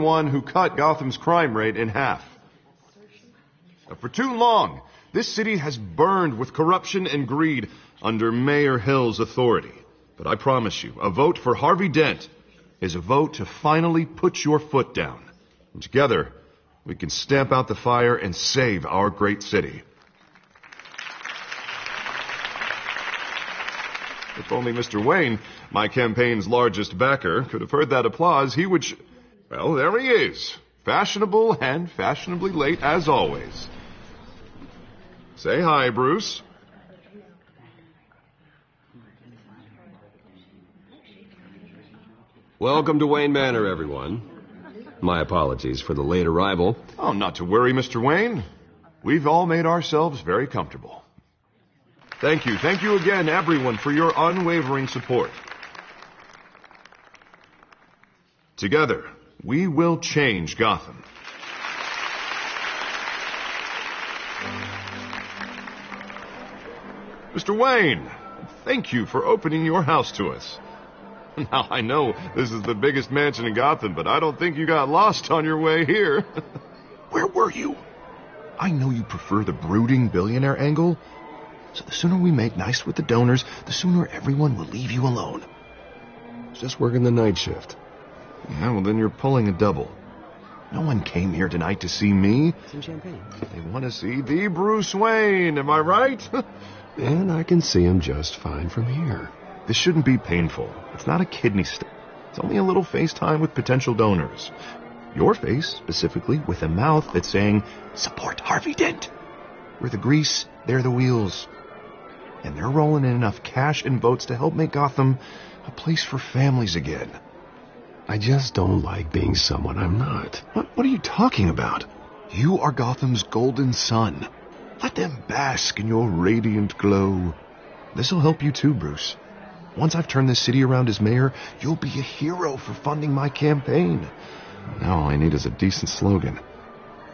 one who cut Gotham's crime rate in half. For too long, this city has burned with corruption and greed under Mayor Hill's authority. But I promise you, a vote for Harvey Dent is a vote to finally put your foot down. And together, we can stamp out the fire and save our great city. If only Mr. Wayne, my campaign's largest backer, could have heard that applause, he would... Well, there he is. Fashionable and fashionably late as always. Say hi, Bruce. Welcome to Wayne Manor, everyone. My apologies for the late arrival. Oh, not to worry, Mr. Wayne. We've all made ourselves very comfortable. Thank you. Thank you again, everyone, for your unwavering support. Together, we will change Gotham. Mr. Wayne, thank you for opening your house to us. Now, I know this is the biggest mansion in Gotham, but I don't think you got lost on your way here. Where were you? I know you prefer the brooding billionaire angle, so the sooner we make nice with the donors, the sooner everyone will leave you alone. Just working the night shift. Yeah, well, then you're pulling a double. No one came here tonight to see me. Some champagne. They want to see the Bruce Wayne, am I right? And I can see him just fine from here. This shouldn't be painful. It's not a kidney stone. It's only a little FaceTime with potential donors. Your face, specifically, with a mouth that's saying, support Harvey Dent. We're the grease, they're the wheels. And they're rolling in enough cash and votes to help make Gotham a place for families again. I just don't like being someone I'm not. What are you talking about? You are Gotham's golden sun. Let them bask in your radiant glow. This'll help you too, Bruce. Once I've turned this city around as mayor, you'll be a hero for funding my campaign. Now all I need is a decent slogan.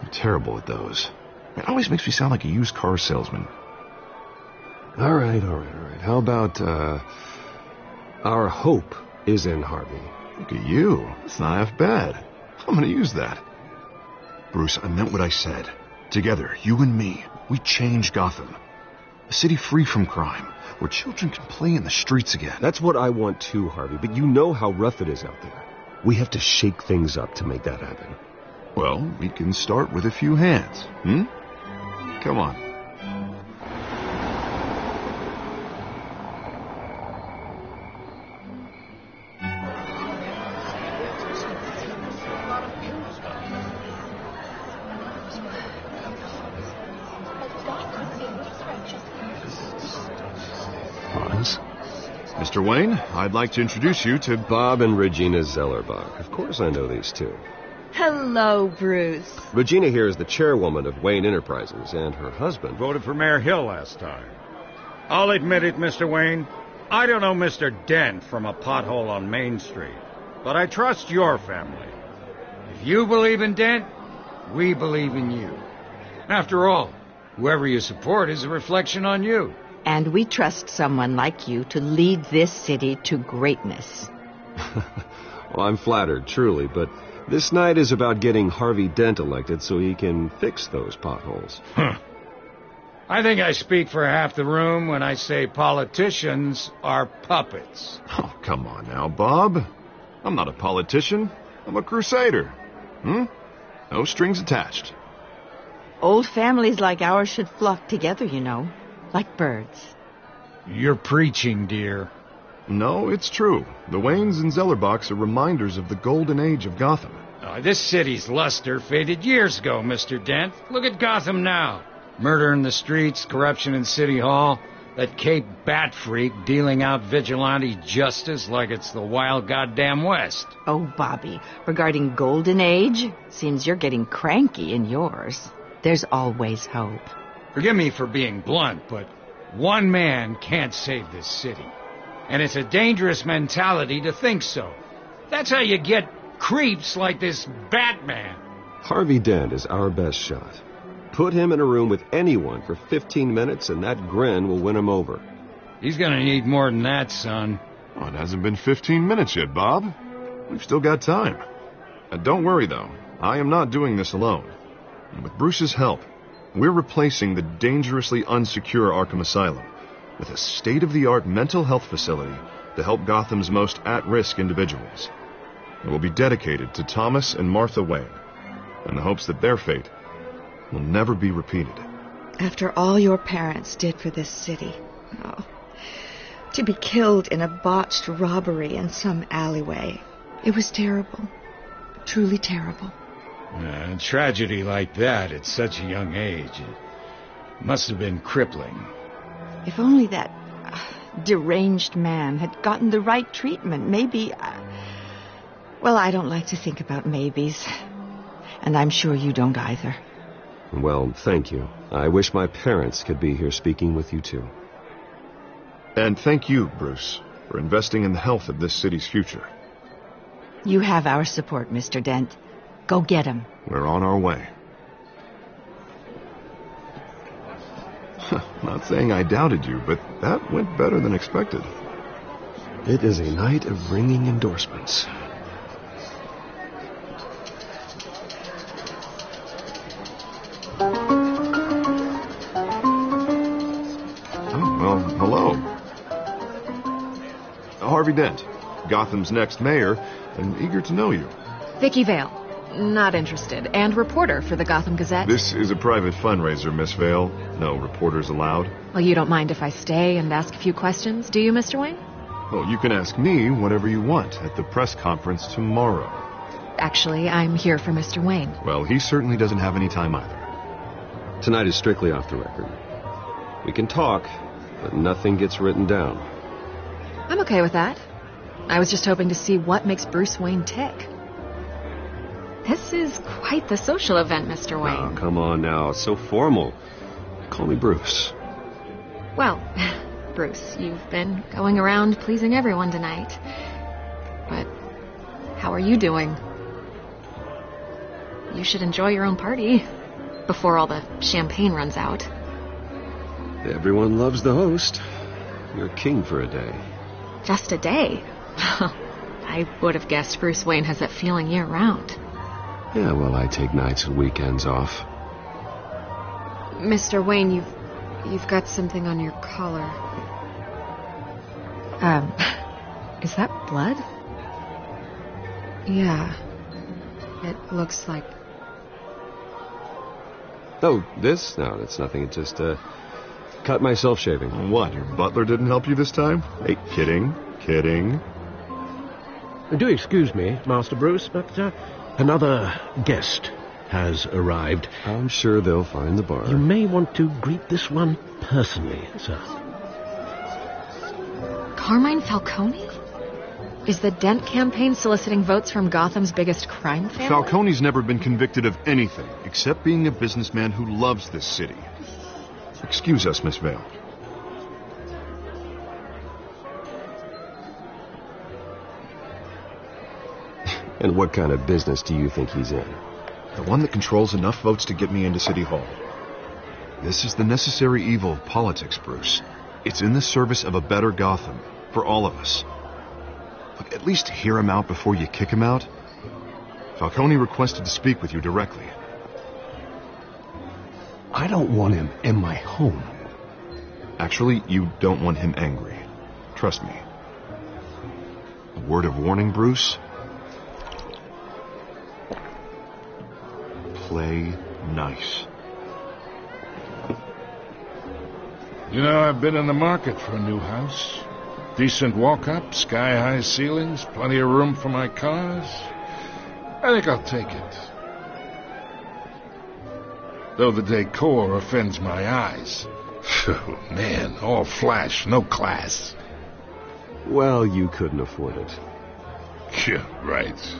I'm terrible at those. It always makes me sound like a used car salesman. All right. How about, our hope is in Harvey? Look at you. It's not half bad. I'm going to use that. Bruce, I meant what I said. Together, you and me, we change Gotham. A city free from crime, where children can play in the streets again. That's what I want too, Harvey, but you know how rough it is out there. We have to shake things up to make that happen. Well, we can start with a few hands, Come on. Mr. Wayne, I'd like to introduce you to Bob and Regina Zellerbach. Of course I know these two. Hello, Bruce. Regina here is the chairwoman of Wayne Enterprises, and her husband voted for Mayor Hill last time. I'll admit it, Mr. Wayne. I don't know Mr. Dent from a pothole on Main Street, but I trust your family. If you believe in Dent, we believe in you. After all, whoever you support is a reflection on you. And we trust someone like you to lead this city to greatness. Well, I'm flattered, truly, but this night is about getting Harvey Dent elected so he can fix those potholes. I think I speak for half the room when I say politicians are puppets. Oh, come on now, Bob. I'm not a politician. I'm a crusader. No strings attached. Old families like ours should flock together, you know. Like birds. You're preaching, dear. No, it's true. The Waynes and Zellerbachs are reminders of the golden age of Gotham. This city's luster faded years ago, Mr. Dent. Look at Gotham now. Murder in the streets, corruption in City Hall, that Cape Bat freak dealing out vigilante justice like it's the wild goddamn West. Oh, Bobby, regarding golden age, seems you're getting cranky in yours. There's always hope. Forgive me for being blunt, but one man can't save this city. And it's a dangerous mentality to think so. That's how you get creeps like this Batman. Harvey Dent is our best shot. Put him in a room with anyone for 15 minutes and that grin will win him over. He's gonna need more than that, son. Oh, it hasn't been 15 minutes yet, Bob. We've still got time. And don't worry, though. I am not doing this alone. And with Bruce's help, we're replacing the dangerously unsecure Arkham Asylum with a state-of-the-art mental health facility to help Gotham's most at-risk individuals. It will be dedicated to Thomas and Martha Wayne, in the hopes that their fate will never be repeated. After all your parents did for this city, to be killed in a botched robbery in some alleyway, it was terrible. Truly terrible. A tragedy like that at such a young age, it must have been crippling. If only that deranged man had gotten the right treatment, maybe... Well, I don't like to think about maybes. And I'm sure you don't either. Well, thank you. I wish my parents could be here speaking with you, too. And thank you, Bruce, for investing in the health of this city's future. You have our support, Mr. Dent. Go get him. We're on our way. Not saying I doubted you, but that went better than expected. It is a night of ringing endorsements. Oh, well, hello. Harvey Dent, Gotham's next mayor, and eager to know you. Vicky Vale. Not interested. And reporter for the Gotham Gazette. This is a private fundraiser, Miss Vale. No reporters allowed. Well, you don't mind if I stay and ask a few questions, do you, Mr. Wayne? Well, you can ask me whatever you want at the press conference tomorrow. Actually, I'm here for Mr. Wayne. Well, he certainly doesn't have any time either. Tonight is strictly off the record. We can talk, but nothing gets written down. I'm okay with that. I was just hoping to see what makes Bruce Wayne tick. This is quite the social event, Mr. Wayne. Oh, come on now. It's so formal. Call me Bruce. Well, Bruce, you've been going around pleasing everyone tonight. But how are you doing? You should enjoy your own party before all the champagne runs out. Everyone loves the host. You're king for a day. Just a day? I would have guessed Bruce Wayne has that feeling year-round. Yeah, well, I take nights and weekends off. Mr. Wayne, you've got something on your collar. Is that blood? Yeah. It looks like... Oh, this? No, it's nothing. It just, cut myself shaving. What, your butler didn't help you this time? Hey, kidding. Do excuse me, Master Bruce, but another guest has arrived. I'm sure they'll find the bar. You may want to greet this one personally, sir. Carmine Falcone? Is the Dent campaign soliciting votes from Gotham's biggest crime family? Falcone's never been convicted of anything except being a businessman who loves this city. Excuse us, Miss Vale. And what kind of business do you think he's in? The one that controls enough votes to get me into City Hall. This is the necessary evil of politics, Bruce. It's in the service of a better Gotham, for all of us. Look, at least hear him out before you kick him out. Falcone requested to speak with you directly. I don't want him in my home. Actually, you don't want him angry. Trust me. A word of warning, Bruce. Play nice. You know, I've been in the market for a new house. Decent walk-up, sky-high ceilings, plenty of room for my cars. I think I'll take it. Though the decor offends my eyes. Oh, man, all flash, no class. Well, you couldn't afford it. Yeah, right.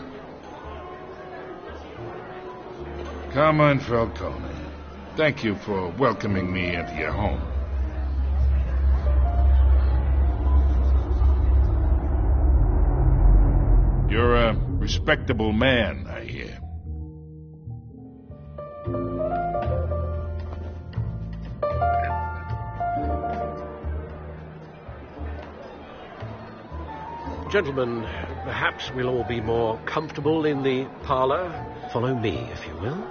Carmine Falcone, thank you for welcoming me into your home. You're a respectable man, I hear. Gentlemen, perhaps we'll all be more comfortable in the parlor. Follow me, if you will.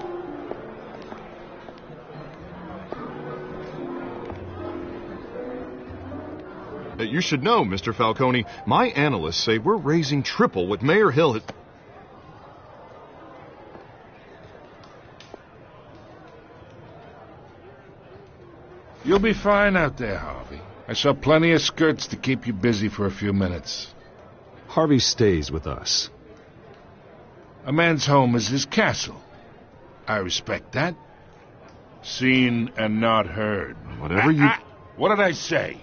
You should know, Mr. Falcone, my analysts say we're raising triple what Mayor Hill had... You'll be fine out there, Harvey. I saw plenty of skirts to keep you busy for a few minutes. Harvey stays with us. A man's home is his castle. I respect that. Seen and not heard. Whatever you... What did I say?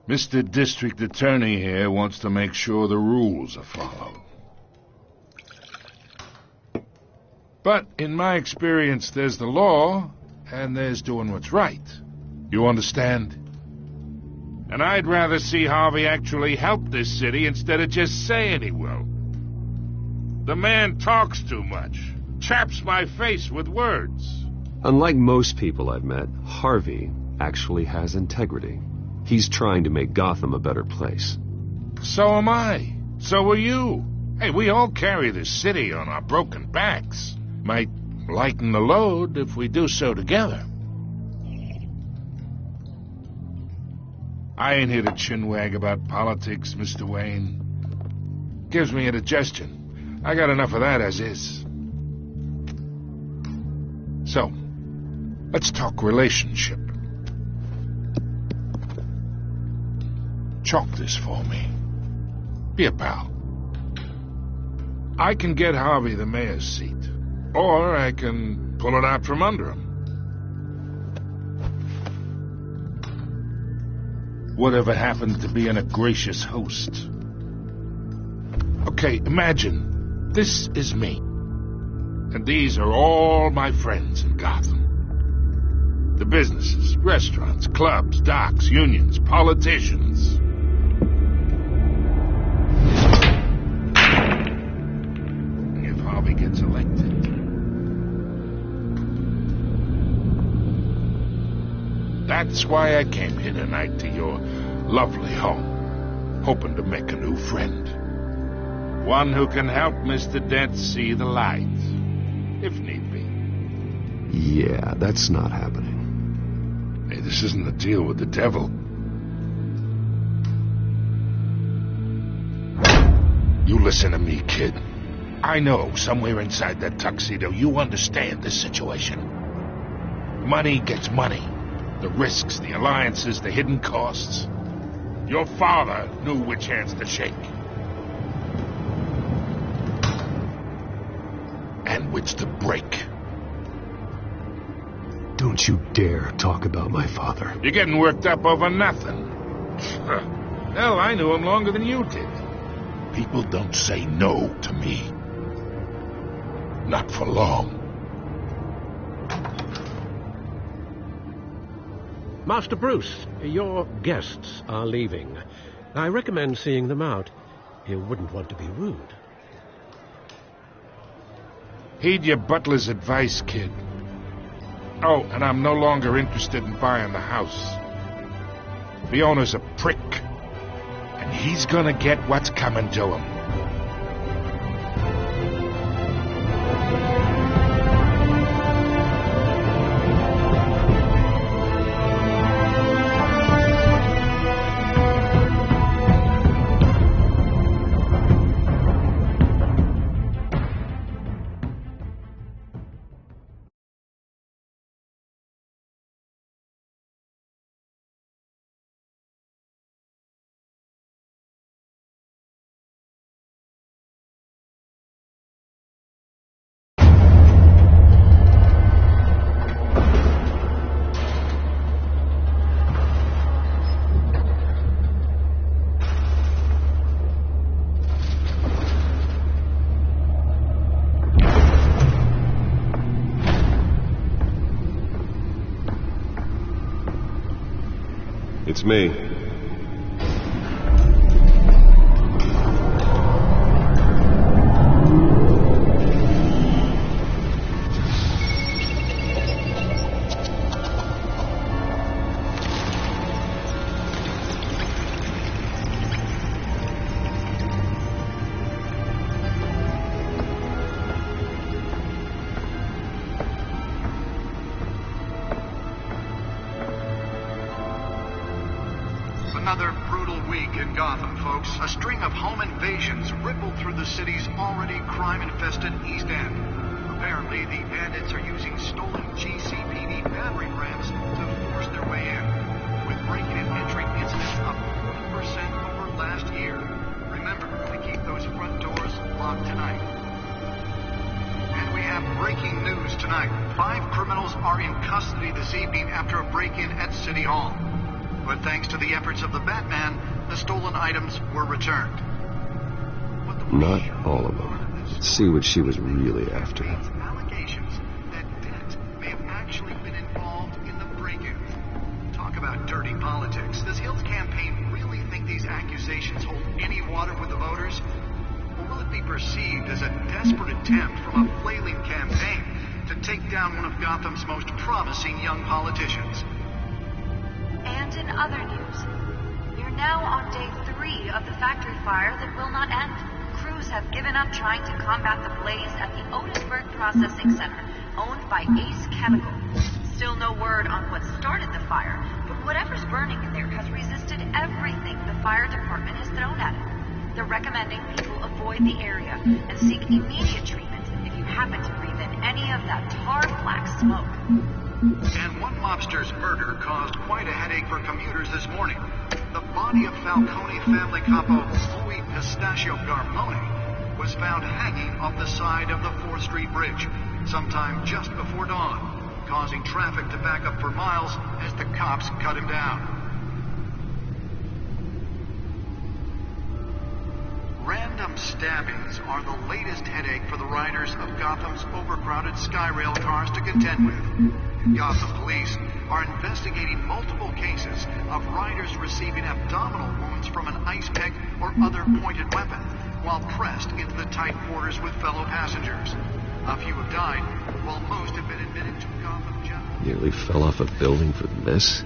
Mr. District Attorney here wants to make sure the rules are followed. But in my experience, there's the law, and there's doing what's right. You understand? And I'd rather see Harvey actually help this city instead of just saying he will. The man talks too much, chaps my face with words. Unlike most people I've met, Harvey actually has integrity. He's trying to make Gotham a better place. So am I. So are you. Hey, we all carry this city on our broken backs. Might lighten the load if we do so together. I ain't here to chinwag about politics, Mr. Wayne. Gives me indigestion. I got enough of that as is. So, let's talk relationship. Chalk this for me. Be a pal. I can get Harvey the mayor's seat, or I can pull it out from under him. Whatever happened to being a gracious host? Okay, imagine this is me, and these are all my friends in Gotham. The businesses, restaurants, clubs, docks, unions, politicians. Gets elected. That's why I came here tonight to your lovely home, hoping to make a new friend. One who can help Mr. Dent see the light, if need be. Yeah, that's not happening. Hey, this isn't a deal with the devil. You listen to me, kid. I know somewhere inside that tuxedo you understand this situation. Money gets money. The risks, the alliances, the hidden costs. Your father knew which hands to shake. And which to break. Don't you dare talk about my father. You're getting worked up over nothing. Hell, I knew him longer than you did. People don't say no to me. Not for long. Master Bruce, your guests are leaving. I recommend seeing them out. You wouldn't want to be rude. Heed your butler's advice, kid. Oh, and I'm no longer interested in buying the house. The owner's a prick. And he's gonna get what's coming to him. It's me. another brutal week in Gotham, folks. A string of home invasions rippled through the city's already crime-infested East End. Apparently, the bandits are using stolen GCPD battering rams to force their way in, with breaking and entering incidents up 40% over last year. Remember to keep those front doors locked tonight. And we have breaking news tonight. 5 criminals are in custody this evening after a break-in at City Hall. But thanks to the efforts of the Batman, the stolen items were returned. Not all of them. Let's see what she was really after. Allegations that Dent may have actually been involved in the break-ins. Talk about dirty politics. Does Hill's campaign really think these accusations hold any water with the voters? Or will it be perceived as a desperate attempt from a flailing campaign to take down one of Gotham's most promising young politicians? And in other news, we're now on day 3 of the factory fire that will not end. Crews have given up trying to combat the blaze at the Otisburg Processing Center, owned by Ace Chemical. Still no word on what started the fire, but whatever's burning in there has resisted everything the fire department has thrown at it. They're recommending people avoid the area and seek immediate treatment if you happen to breathe in any of that tar black smoke. And one mobster's murder caused quite a headache for commuters this morning. The body of Falcone family capo Louis Pistachio Garmone was found hanging off the side of the 4th Street Bridge sometime just before dawn, causing traffic to back up for miles as the cops cut him down. Random stabbings are the latest headache for the riders of Gotham's overcrowded Skyrail cars to contend with. Gotham police are investigating multiple cases of riders receiving abdominal wounds from an ice pick or other pointed weapon while pressed into the tight quarters with fellow passengers. A few have died, while most have been admitted to Gotham General. Nearly fell off a building for this?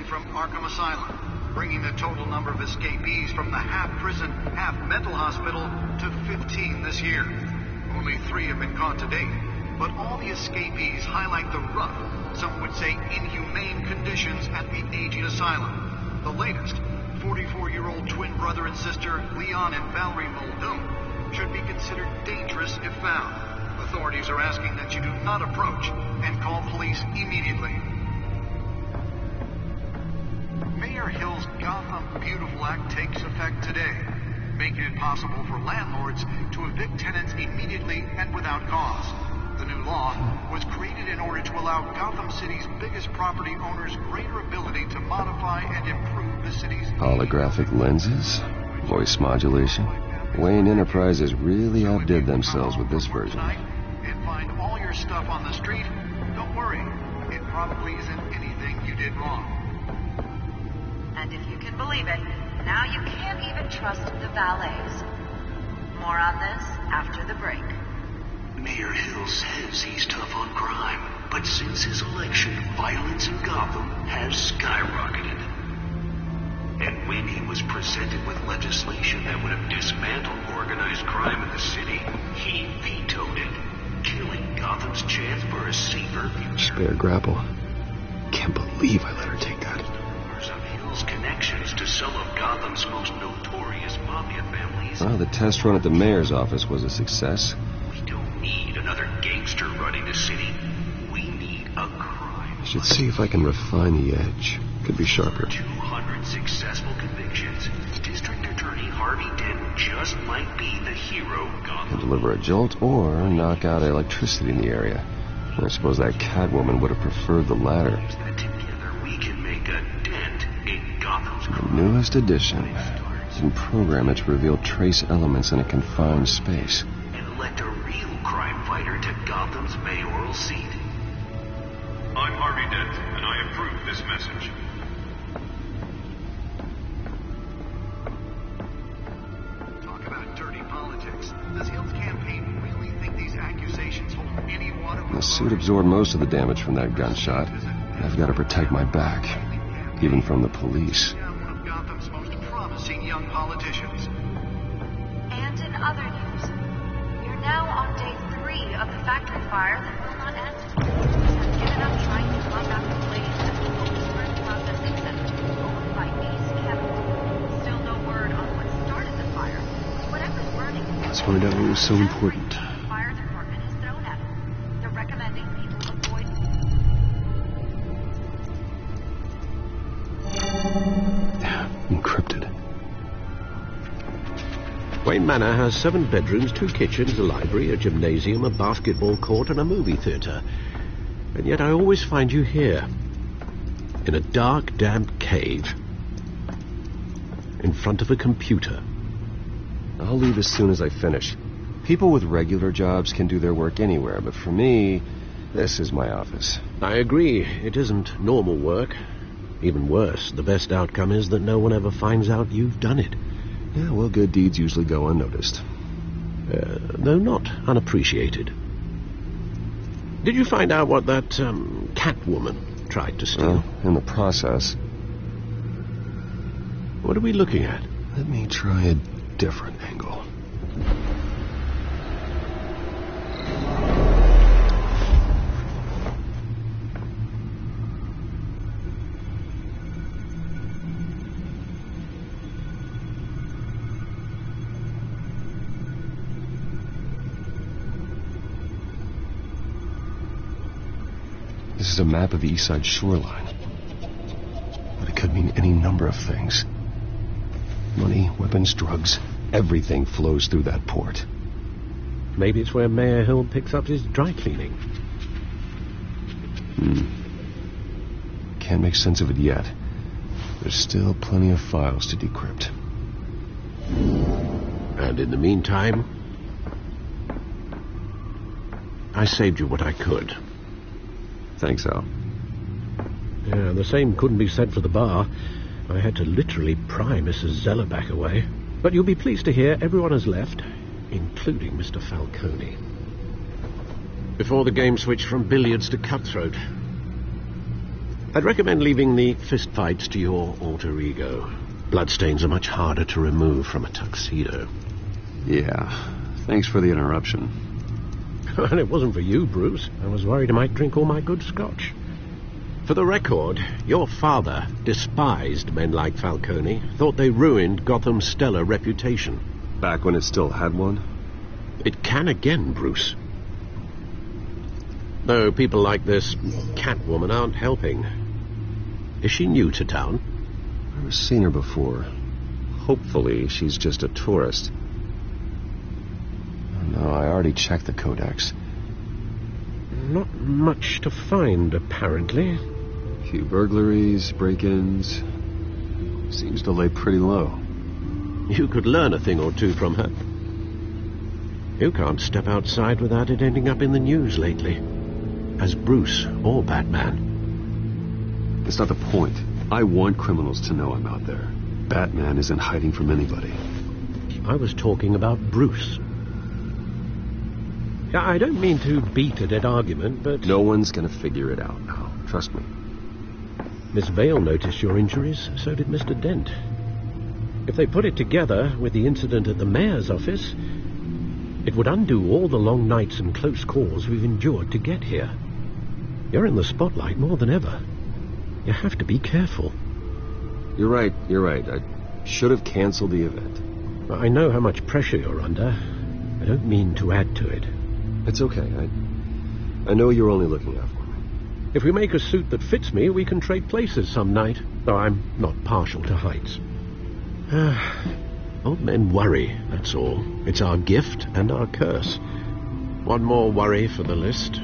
From Arkham Asylum, bringing the total number of escapees from the half-prison, half-mental hospital to 15 this year. Only 3 have been caught to date, but all the escapees highlight the rough, some would say inhumane conditions at the aging asylum. The latest, 44-year-old twin brother and sister Leon and Valerie Muldoon, should be considered dangerous if found. Authorities are asking that you do not approach and call police immediately. Mayor Hill's Gotham Beautiful Act takes effect today, making it possible for landlords to evict tenants immediately and without cause. The new law was created in order to allow Gotham City's biggest property owners greater ability to modify and improve the city's... Holographic lenses? Voice modulation? Wayne Enterprises really outdid themselves with this version. And find all your stuff on the street? Don't worry, it probably isn't anything you did wrong. And if you can believe it, now you can't even trust the valets. More on this after the break. Mayor Hill says he's tough on crime, but since his election, violence in Gotham has skyrocketed. And when he was presented with legislation that would have dismantled organized crime in the city, he vetoed it, killing Gotham's chance for a safer future. Spare grapple. Can't believe I let her take that. Connections to some of Gotham's most notorious mafia families. Well, the test run at the mayor's office was a success. We don't need another gangster running the city. We need a crime. I should see if I can refine the edge. Could be sharper. 200 successful convictions. District Attorney Harvey Dent just might be the hero Gotham. Can deliver a jolt or knock out electricity in the area. I suppose that Catwoman would have preferred the latter. Together we can make a dent in Gotham's crime. The newest addition. You can program it to reveal trace elements in a confined space. And elect a real crime fighter to Gotham's mayoral seat. I'm Harvey Dent, and I approve this message. Talk about dirty politics. Does Hill's campaign really think these accusations hold any water? The suit absorbed most of the damage from that gunshot. I've got to protect my back, even from the police. One of Gotham's most promising young politicians. And in other news, we're now on day 3 of the factory fire that will not end. Crews have given up trying find out what was so important. The fire department has thrown at him. They're recommending people avoid... Encrypted. Wayne Manor has 7 bedrooms, 2 kitchens, a library, a gymnasium, a basketball court, and a movie theatre. And yet I always find you here, in a dark, damp cave, in front of a computer. I'll leave as soon as I finish. People with regular jobs can do their work anywhere, but for me, this is my office. I agree. It isn't normal work. Even worse, the best outcome is that no one ever finds out you've done it. Yeah, well, good deeds usually go unnoticed. Though not unappreciated. Did you find out what that cat woman tried to steal? Well, in the process. What are we looking at? Let me try a different angle. This is a map of the East Side shoreline. But it could mean any number of things. Money, weapons, drugs, everything flows through that port. Maybe it's where Mayor Hill picks up his dry cleaning. Can't make sense of it yet. There's still plenty of files to decrypt. And in the meantime, I saved you what I could. Thanks, Al. Yeah, the same couldn't be said for the bar. I had to literally pry Mrs. Zeller back away. But you'll be pleased to hear everyone has left, including Mr. Falcone. Before the game switched from billiards to cutthroat. I'd recommend leaving the fistfights to your alter ego. Bloodstains are much harder to remove from a tuxedo. Yeah, thanks for the interruption. And it wasn't for you, Bruce. I was worried I might drink all my good scotch. For the record, your father despised men like Falcone, thought they ruined Gotham's stellar reputation. Back when it still had one? It can again, Bruce. Though people like this Catwoman aren't helping. Is she new to town? I've never seen her before. Hopefully she's just a tourist. No, I already checked the codex. Not much to find, apparently. A few burglaries, break-ins. Seems to lay pretty low. You could learn a thing or two from her. You can't step outside without it ending up in the news lately. As Bruce or Batman. That's not the point. I want criminals to know I'm out there. Batman isn't hiding from anybody. I was talking about Bruce. I don't mean to beat a dead argument, but... No one's going to figure it out now. Trust me. Miss Vale noticed your injuries, so did Mr. Dent. If they put it together with the incident at the mayor's office, it would undo all the long nights and close calls we've endured to get here. You're in the spotlight more than ever. You have to be careful. You're right. I should have canceled the event. I know how much pressure you're under. I don't mean to add to it. It's okay. I know you're only looking out for me. If we make a suit that fits me, we can trade places some night, though I'm not partial to heights. Old men worry, that's all. It's our gift and our curse. One more worry for the list.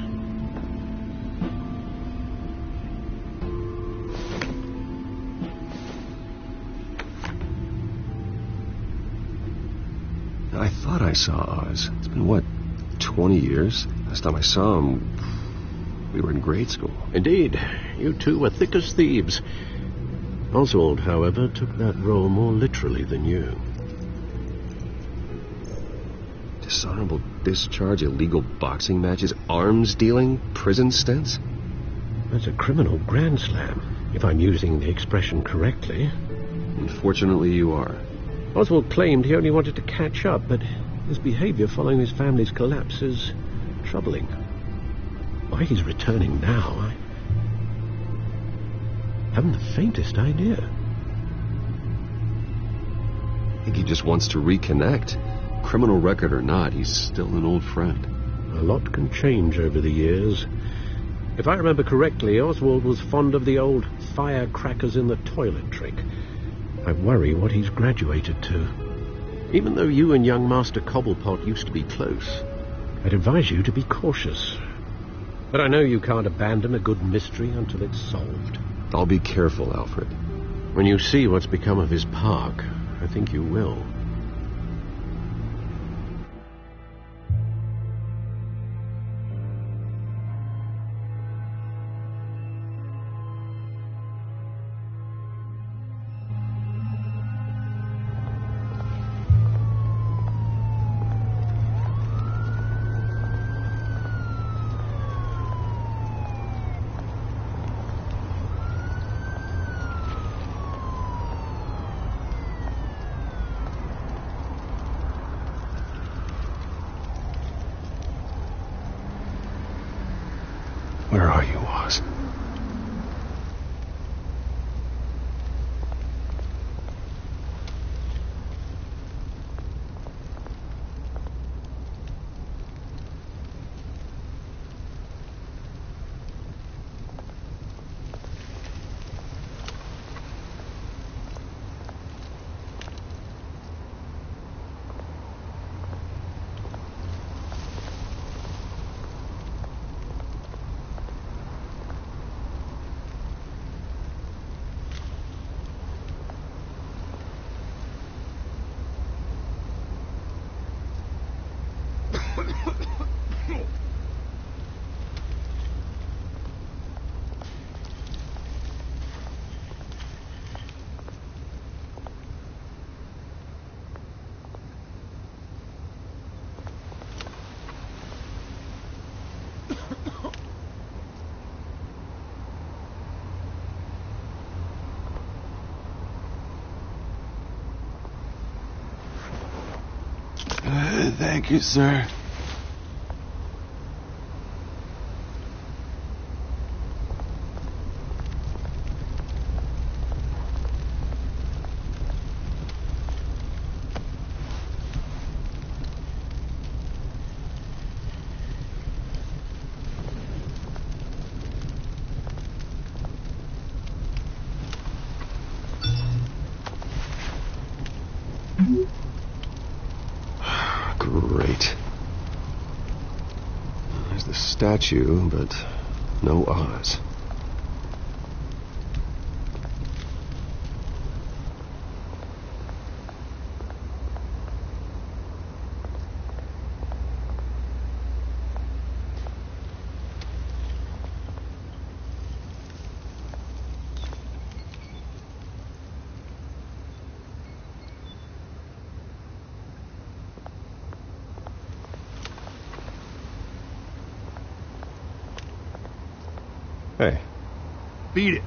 I thought I saw Oz. It's been, 20 years? Last time I saw him, we were in grade school. Indeed. You two were thick as thieves. Oswald, however, took that role more literally than you. Dishonorable discharge, illegal boxing matches, arms dealing, prison stints? That's a criminal grand slam, if I'm using the expression correctly. Unfortunately, you are. Oswald claimed he only wanted to catch up, but his behavior following his family's collapse is troubling. Why he's returning now, I haven't the faintest idea. I think he just wants to reconnect. criminal record or not, he's still an old friend. A lot can change over the years. If I remember correctly, Oswald was fond of the old firecrackers in the toilet trick. I worry what he's graduated to. Even though you and young Master Cobblepot used to be close, I'd advise you to be cautious. But I know you can't abandon a good mystery until it's solved. I'll be careful, Alfred. When you see what's become of his park, I think you will. Where are you, Oz? Thank you, sir. Great. There's the statue, but no Oz. Hey. Beat it.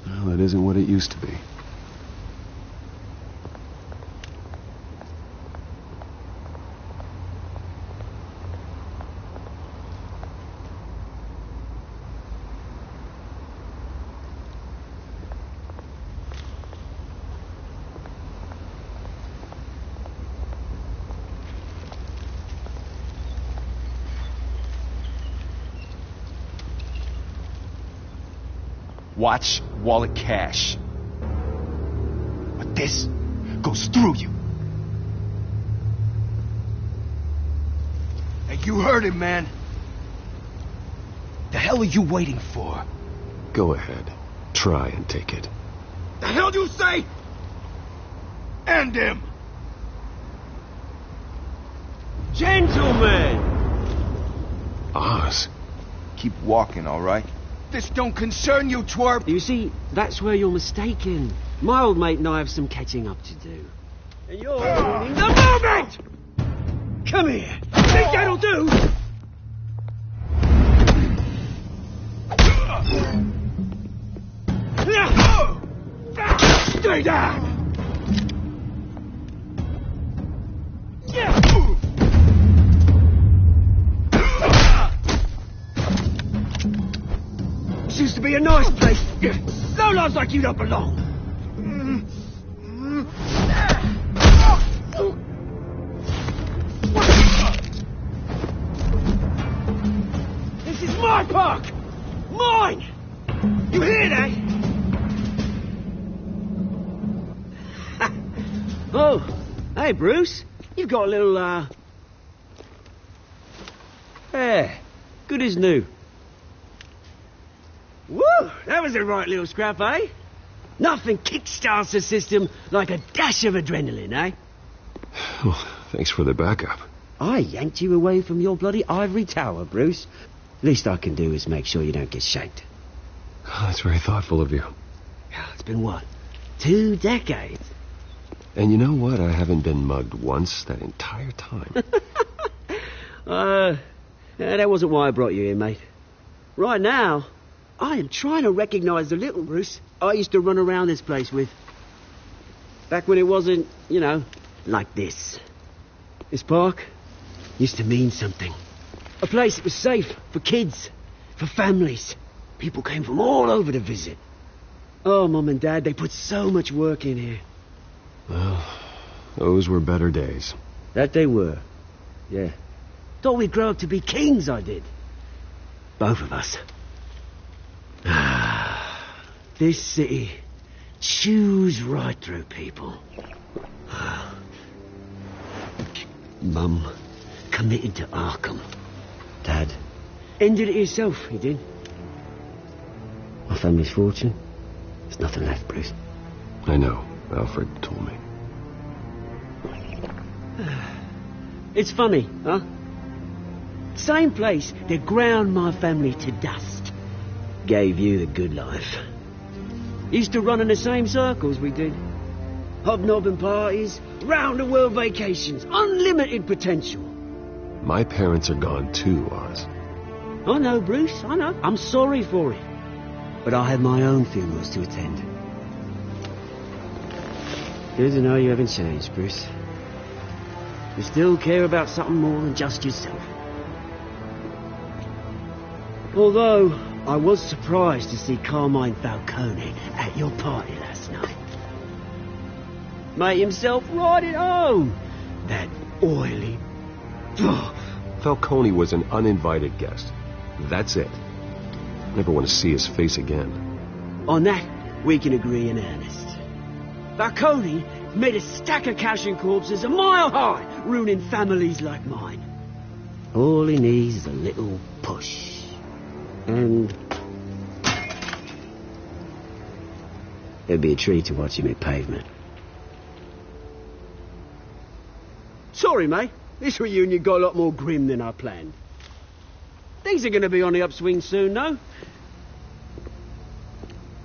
Well, that isn't what it used to be. Watch wallet cash. But this goes through you. Hey, you heard him, man. The hell are you waiting for? Go ahead. Try and take it. The hell do you say? End him! Gentlemen! Oz. Keep walking, all right? This don't concern you, twerp! You see, that's where you're mistaken. My old mate and I have some catching up to do. And you're ruining the moment! Come here. Think that'll do? Stay down! This used to be a nice place. Lowlifes like you don't belong. This is my park! Mine! You hear that? Oh, hey, Bruce. You've got a little, yeah, good as new. Woo! That was a right little scrap, eh? Nothing kickstarts the system like a dash of adrenaline, eh? Oh, thanks for the backup. I yanked you away from your bloody ivory tower, Bruce. Least I can do is make sure you don't get shanked. Oh, that's very thoughtful of you. It's been what? 2 decades? And you know what? I haven't been mugged once that entire time. That wasn't why I brought you here, mate. Right now, I am trying to recognize the little Bruce I used to run around this place with. Back when it wasn't, you know, like this. This park used to mean something. A place that was safe for kids, for families. People came from all over to visit. Oh, Mum and Dad, they put so much work in here. Well, those were better days. That they were. Yeah. Thought we'd grow up to be kings, I did. Both of us. This city chews right through people. Mum committed to Arkham. Dad ended it himself, he did. My family's fortune. There's nothing left, Bruce. I know. Alfred told me. It's funny, huh? Same place that ground my family to dust gave you the good life. Used to run in the same circles we did. Hobnobbing parties, round-the-world vacations, unlimited potential. My parents are gone too, Oz. I know, Bruce, I know. I'm sorry for it. But I have my own funerals to attend. Good to know you haven't changed, Bruce. You still care about something more than just yourself. Although, I was surprised to see Carmine Falcone at your party last night. Made himself right at home. That oily... Falcone was an uninvited guest. That's it. Never want to see his face again. On that, we can agree in earnest. Falcone made a stack of cash and corpses a mile high, ruining families like mine. All he needs is a little push. And... it'd be a treat to watch him hit pavement. Sorry, mate. This reunion got a lot more grim than I planned. Things are going to be on the upswing soon, though.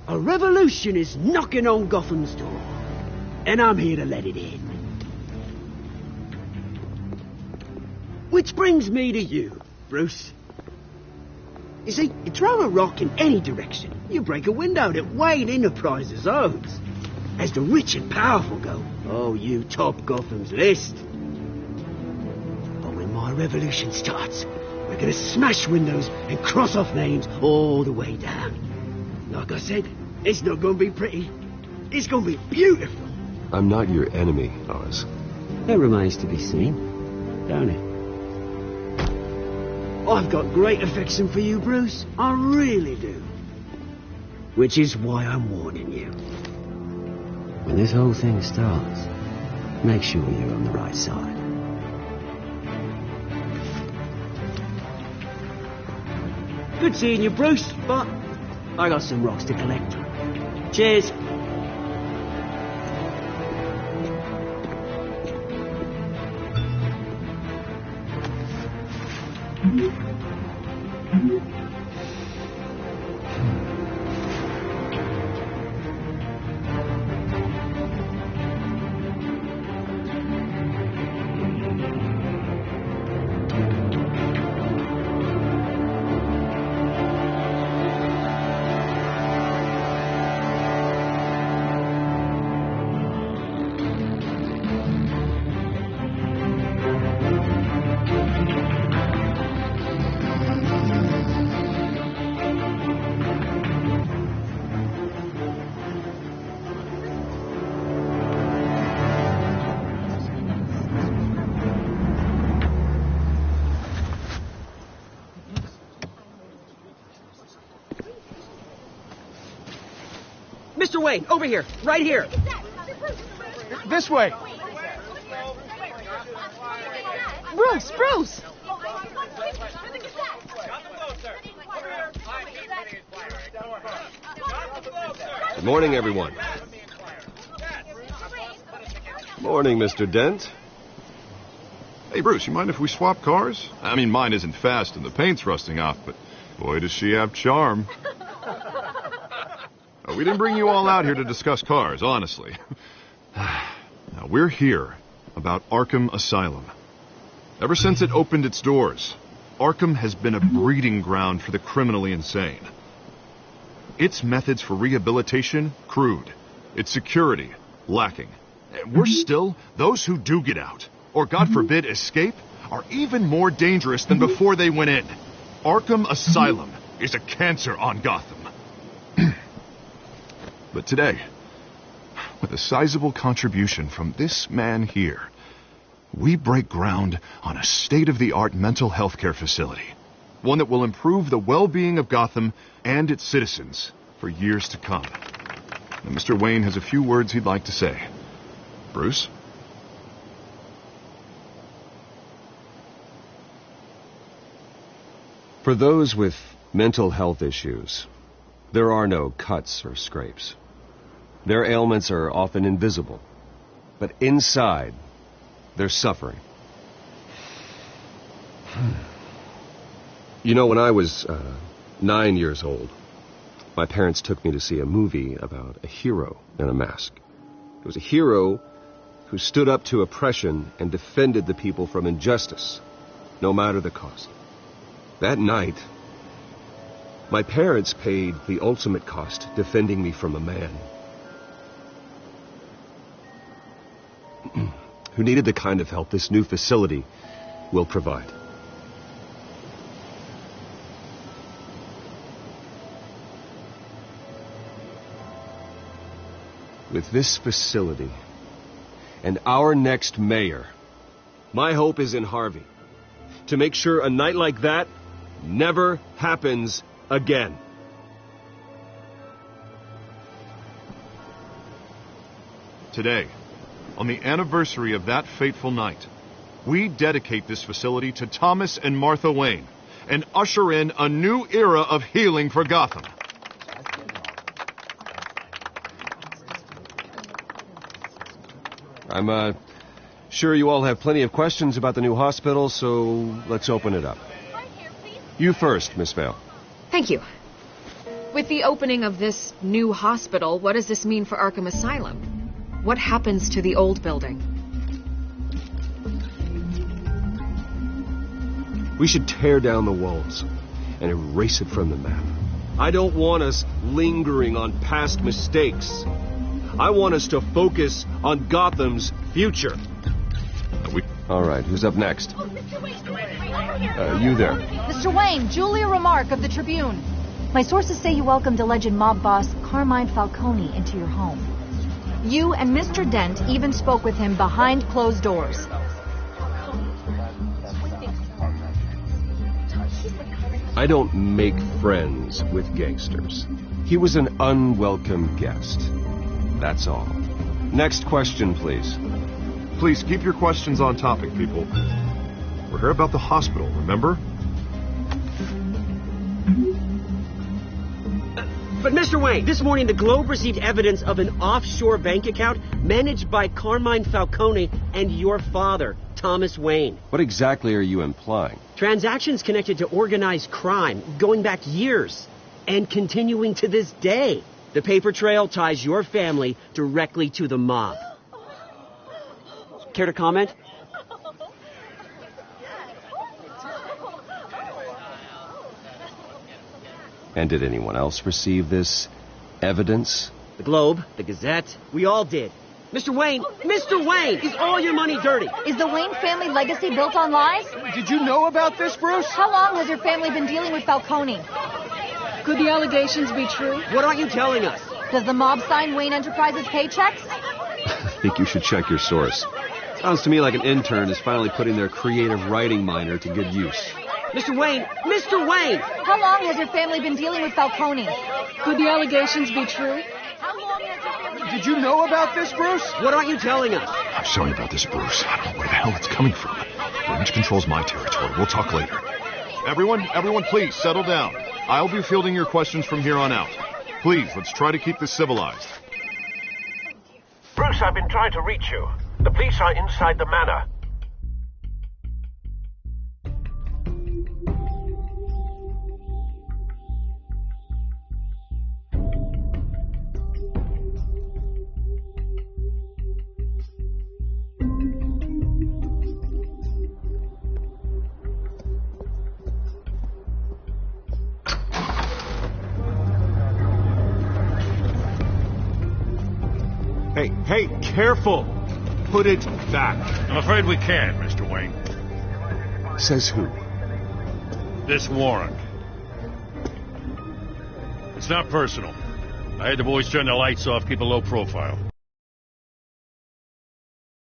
A revolution is knocking on Gotham's door. And I'm here to let it in. Which brings me to you, Bruce. You see, you throw a rock in any direction, you break a window that Wayne Enterprises owns. As the rich and powerful go, oh, you top Gotham's list. But when my revolution starts, we're gonna smash windows and cross off names all the way down. Like I said, it's not gonna be pretty. It's gonna be beautiful. I'm not your enemy, Oz. That remains to be seen, don't it? I've got great affection for you, Bruce. I really do. Which is why I'm warning you. When this whole thing starts, make sure you're on the right side. Good seeing you, Bruce, but I got some rocks to collect. Cheers. Mr. Wayne, over here. Right here. This way. Bruce! Good morning, everyone. Morning, Mr. Dent. Hey, Bruce, you mind if we swap cars? I mean, mine isn't fast and the paint's rusting off, but boy, does she have charm. We didn't bring you all out here to discuss cars, honestly. Now, we're here about Arkham Asylum. Ever since it opened its doors, Arkham has been a breeding ground for the criminally insane. Its methods for rehabilitation, crude. Its security, lacking. And worse still, those who do get out, or God forbid escape, are even more dangerous than before they went in. Arkham Asylum is a cancer on Gotham. But today, with a sizable contribution from this man here, we break ground on a state-of-the-art mental health care facility. One that will improve the well-being of Gotham and its citizens for years to come. And Mr. Wayne has a few words he'd like to say. Bruce? For those with mental health issues, there are no cuts or scrapes. Their ailments are often invisible, but inside, they're suffering. You know, when I was 9 years old, my parents took me to see a movie about a hero in a mask. It was a hero who stood up to oppression and defended the people from injustice, no matter the cost. That night, my parents paid the ultimate cost defending me from a man who needed the kind of help this new facility will provide. With this facility and our next mayor, my hope is in Harvey to make sure a night like that never happens again. Today, on the anniversary of that fateful night, we dedicate this facility to Thomas and Martha Wayne and usher in a new era of healing for Gotham. I'm sure you all have plenty of questions about the new hospital, so let's open it up. You first, Miss Vale. Thank you. With the opening of this new hospital, what does this mean for Arkham Asylum? What happens to the old building? We should tear down the walls and erase it from the map. I don't want us lingering on past mistakes. I want us to focus on Gotham's future. All right, who's up next? You there. Mr. Wayne, Julia Remark of the Tribune. My sources say you welcomed alleged mob boss Carmine Falcone into your home. You and Mr. Dent even spoke with him behind closed doors. I don't make friends with gangsters. He was an unwelcome guest. That's all. Next question, please. Please keep your questions on topic, people. We're here about the hospital, remember? But Mr. Wayne, this morning the Globe received evidence of an offshore bank account managed by Carmine Falcone and your father, Thomas Wayne. What exactly are you implying? Transactions connected to organized crime going back years and continuing to this day. The paper trail ties your family directly to the mob. Care to comment? And did anyone else receive this evidence? The Globe, the Gazette, we all did. Mr. Wayne, is all your money dirty? Is the Wayne family legacy built on lies? Did you know about this, Bruce? How long has your family been dealing with Falcone? Could the allegations be true? What aren't you telling us? Does the mob sign Wayne Enterprises paychecks? I think you should check your source. Sounds to me like an intern is finally putting their creative writing minor to good use. Mr. Wayne! How long has your family been dealing with Falcone? Could the allegations be true? Did you know about this, Bruce? What aren't you telling us? I'm sorry about this, Bruce. I don't know where the hell it's coming from. Range control's my territory. We'll talk later. Everyone, please, settle down. I'll be fielding your questions from here on out. Please, let's try to keep this civilized. Bruce, I've been trying to reach you. The police are inside the manor. Hey, careful! Put it back. I'm afraid we can't, Mr. Wayne. Says who? This warrant. It's not personal. I had the boys turn the lights off, keep a low profile.